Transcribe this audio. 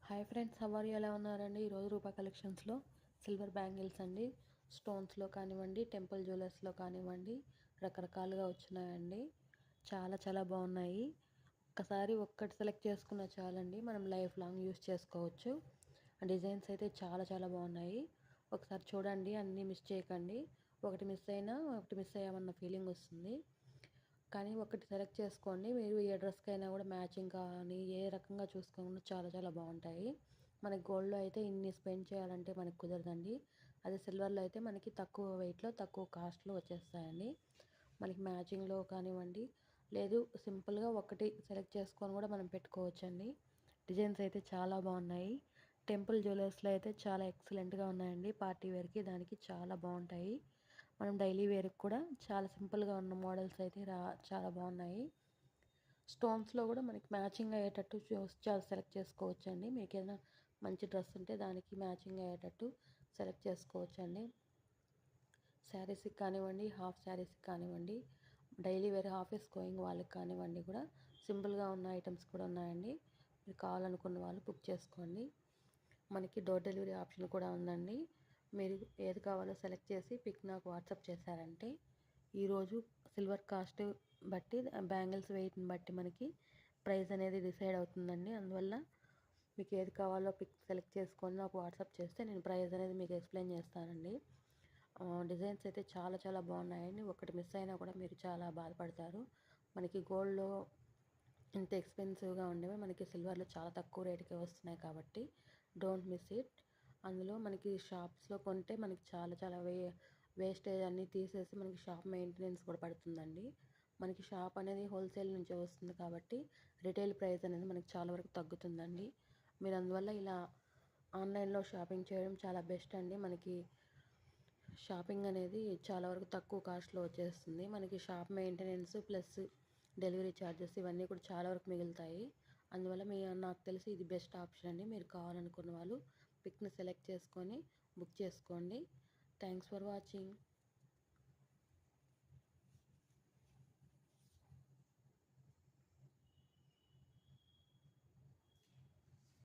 Hi friends, how are you? ఎలా ఉన్నారండి? ఈరోజు రూపా కలెక్షన్స్లో సిల్వర్ బ్యాంగిల్స్ అండి. స్టోన్స్లో కానివ్వండి, టెంపుల్ జ్యువెలర్స్లో కానివ్వండి, రకరకాలుగా వచ్చినాయండి. చాలా చాలా బాగున్నాయి. ఒక్కటి సెలెక్ట్ చేసుకున్న చాలండి, మనం లైఫ్ లాంగ్ యూస్ చేసుకోవచ్చు. డిజైన్స్ అయితే చాలా చాలా బాగున్నాయి. ఒకసారి చూడండి, అన్నీ మిస్ చేయకండి. ఒకటి మిస్ అయినా ఒకటి మిస్ అయ్యామన్న ఫీలింగ్ వస్తుంది. కానీ ఒకటి సెలెక్ట్ చేసుకోండి. మీరు ఏ డ్రెస్కైనా కూడా మ్యాచింగ్ కానీ ఏ రకంగా చూసుకున్నా చాలా చాలా బాగుంటాయి. మనకి గోల్డ్లో అయితే ఇన్ని స్పెండ్ చేయాలంటే మనకు కుదరదండి. అదే సిల్వర్లో అయితే మనకి తక్కువ వెయిట్లో తక్కువ కాస్ట్లో వచ్చేస్తాయండి. మనకి మ్యాచింగ్లో కానివ్వండి, లేదు సింపుల్గా ఒకటి సెలెక్ట్ చేసుకొని కూడా మనం పెట్టుకోవచ్చండి. డిజైన్స్ అయితే చాలా బాగున్నాయి. టెంపుల్ జ్యువెలర్స్లో అయితే చాలా ఎక్సలెంట్గా ఉన్నాయండి. పార్టీ వేర్కి దానికి చాలా బాగుంటాయి. మనం డైలీ వేర్కి కూడా చాలా సింపుల్గా ఉన్న మోడల్స్ అయితే చాలా బాగున్నాయి. స్టోన్స్లో కూడా మనకి మ్యాచింగ్ అయ్యేటట్టు చాలా సెలెక్ట్ చేసుకోవచ్చండి. మీకు ఏదైనా మంచి డ్రెస్ ఉంటే దానికి మ్యాచింగ్ అయ్యేటట్టు సెలెక్ట్ చేసుకోవచ్చండి. శారీస్కి కానివ్వండి, హాఫ్ శారీస్కి కానివ్వండి, డైలీ వేర్ ఆఫీస్ గోయింగ్ వాళ్ళకి కానివ్వండి, కూడా సింపుల్గా ఉన్న ఐటమ్స్ కూడా ఉన్నాయండి. మీరు కావాలనుకున్న వాళ్ళు బుక్ చేసుకోండి. మనకి డోర్ డెలివరీ ఆప్షన్ కూడా ఉందండి. మీరు ఏది కావాలో సెలెక్ట్ చేసి పిక్ నాకు వాట్సాప్ చేశారంటే ఈరోజు సిల్వర్ కాస్ట్ బట్టి బ్యాంగిల్స్ వెయిట్ని బట్టి మనకి ప్రైస్ అనేది డిసైడ్ అవుతుందండి. అందువల్ల మీకు ఏది కావాలో పిక్ సెలెక్ట్ చేసుకొని నాకు వాట్సాప్ చేస్తే నేను ప్రైస్ అనేది మీకు ఎక్స్ప్లెయిన్ చేస్తానండి. డిజైన్స్ అయితే చాలా చాలా బాగున్నాయండి. ఒకటి మిస్ అయినా కూడా మీరు చాలా బాధపడతారు. మనకి గోల్డ్లో ఇంత ఎక్స్పెన్సివ్గా ఉండేవి మనకి సిల్వర్లో చాలా తక్కువ రేటుకే వస్తున్నాయి కాబట్టి డోంట్ మిస్ ఇట్. అందులో మనకి షాప్స్లో కొంటే మనకి చాలా చాలా వేస్టేజ్ అన్నీ తీసేసి మనకి షాప్ మెయింటెనెన్స్ కూడా పడుతుందండి. మనకి షాప్ అనేది హోల్సేల్ నుంచే వస్తుంది కాబట్టి రిటైల్ ప్రైస్ అనేది మనకి చాలా వరకు తగ్గుతుందండి. మీరు అందువల్ల ఇలా ఆన్లైన్లో షాపింగ్ చేయడం చాలా బెస్ట్ అండి. మనకి షాపింగ్ అనేది చాలా వరకు తక్కువ కాస్ట్లో వచ్చేస్తుంది. మనకి shop maintenance plus delivery charges ఇవన్నీ కూడా చాలా వరకు మిగులుతాయి. అందువల్ల నాకు తెలిసి ఇది బెస్ట్ ఆప్షన్ అండి. మీరు కావాలనుకున్న వాళ్ళు పిక్ని సెలెక్ట్ చేసుకొని బుక్ చేసుకోండి. Thanks for watching.